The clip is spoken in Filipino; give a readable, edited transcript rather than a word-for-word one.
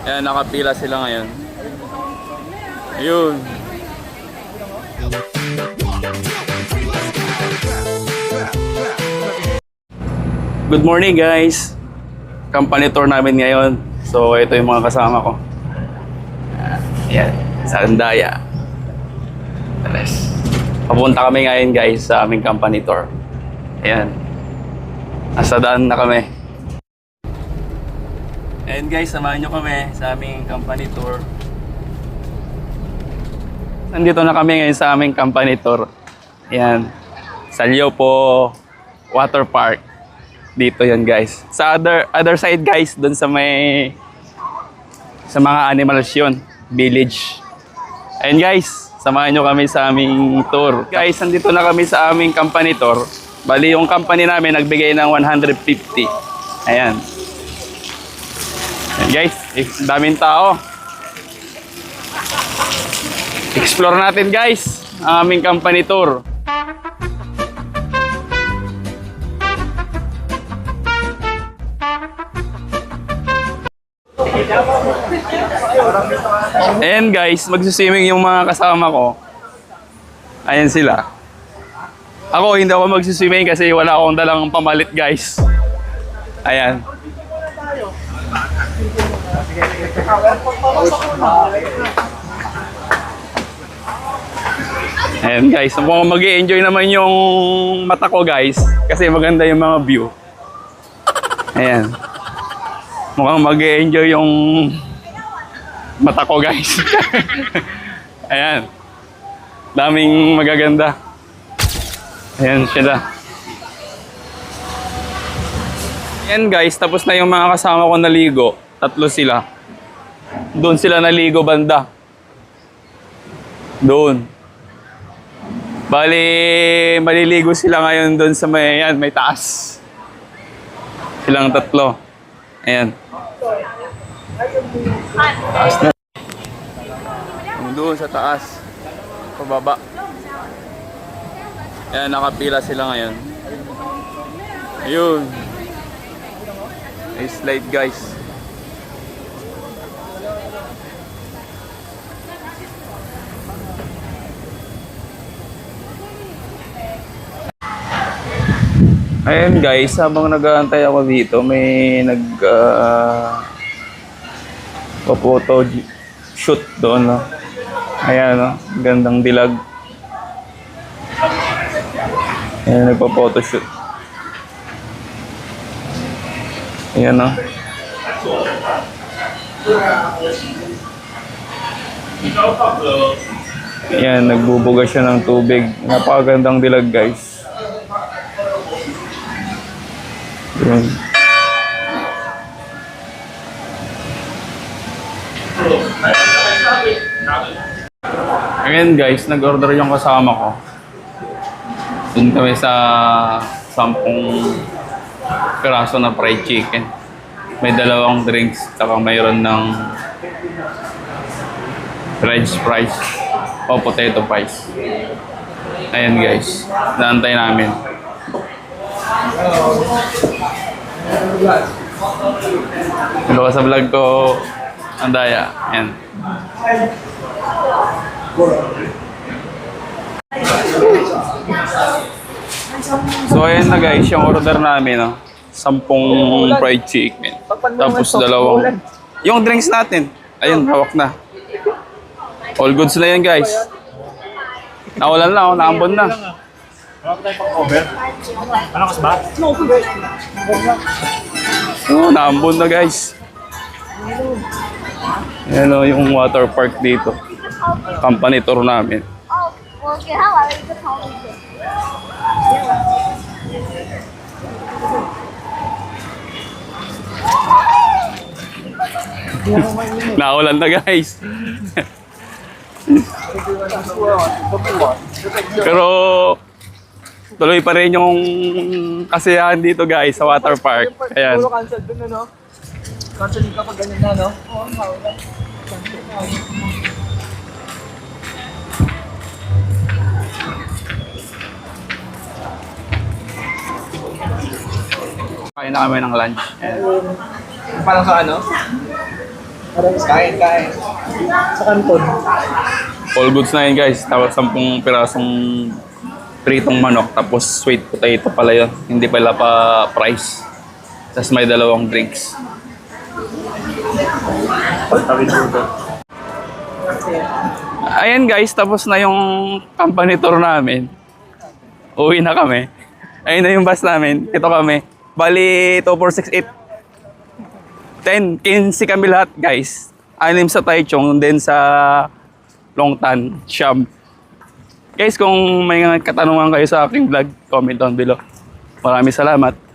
Ayan, nakapila sila ngayon. Ayun. Good morning guys. Company tour namin ngayon. So ito yung mga kasama ko. Ayan, sa Andaya. Alas. Papunta kami ngayon guys sa aming company tour. Ayan. Nasa daan na kami. Ayan guys, samahan nyo kami sa aming company tour. Nandito na kami ngayon sa aming company tour. Ayan. Sa Liopo Water Park. Dito yan guys. Sa other side guys, doon sa mga animals yun. Village. Ayan guys, samahan nyo kami sa aming tour. Guys, nandito na kami sa aming company tour. Bali yung company namin nagbigay ng 150. Ayan. Ayan guys, daming tao. Explore natin guys ang aming company tour. Ayan guys, magsiswimming yung mga kasama ko. Ayan sila. Ako hindi ako magsiswimming kasi wala akong dalang pamalit guys. Ayan. Ayan guys, mukhang mag-i-enjoy naman yung mata ko guys kasi maganda yung mga view. Ayan. Mukhang mag-i-enjoy yung mata ko guys. Ayan. Daming magaganda. Ayan sila. Ayan guys, tapos na yung mga kasama ko naligo. Tatlo sila. Doon sila naligo banda. Doon. Bali, maliligo sila ngayon doon sa may taas. Silang tatlo. Ayan. Taas na. Doon sa taas. Pababa. Ayan, nakapila sila ngayon. Ayun. May slide guys. Ayan guys, habang nag-aantay ako dito, may photo shoot doon, no? Ayan, no? Gandang dilag. Ayan, nagpa-photo shoot. Ayan, no? Ayan, nagbubuga siya ng tubig. Napakagandang dilag, guys. Ayan. Ayan guys, nag-order yung kasama ko. Doon kami sa 10 piraso na fried chicken. May 2 drinks, saka mayroon ng french fries o potato fries. Ayan guys, naantay namin. Hello ka sa vlog ko, Andaya. Ayan. So ayan na guys, yung order namin, no? 10 fried chicken. Tapos 2. Yung drinks natin, ayun, hawak na. All goods na yan guys. Nawalan na, naambon na. Wala pa tayong pang-cover? Ano kas ba? Oh, naambon na guys. Ayan o, yung water park dito. Company tour namin. Naulan na guys. Pero tuloy pa rin yung kasiyahan dito guys sa water park. Ayan. Cancel dun, ano? Canceling ka pag ganyan na, no? Oo, mawala. Kain na kami ng lunch. Parang sa ano? Kain, kain. Sa kanton. All goods na yun guys. Tapos 10 pirasong pritong manok. Tapos sweet potato pala yun. Hindi pala pa price. Tapos may 2 drinks. Tawid dito. Ayan guys, tapos na yung company tour namin. Uwi na kami. Ayun na yung bus namin. Ito kami. Bali, 2468. 15 kami lahat guys. 6 sa Taichung, then sa Longtan, Siam. Guys, kung may katanungan kayo sa aking vlog, comment down below. Maraming salamat.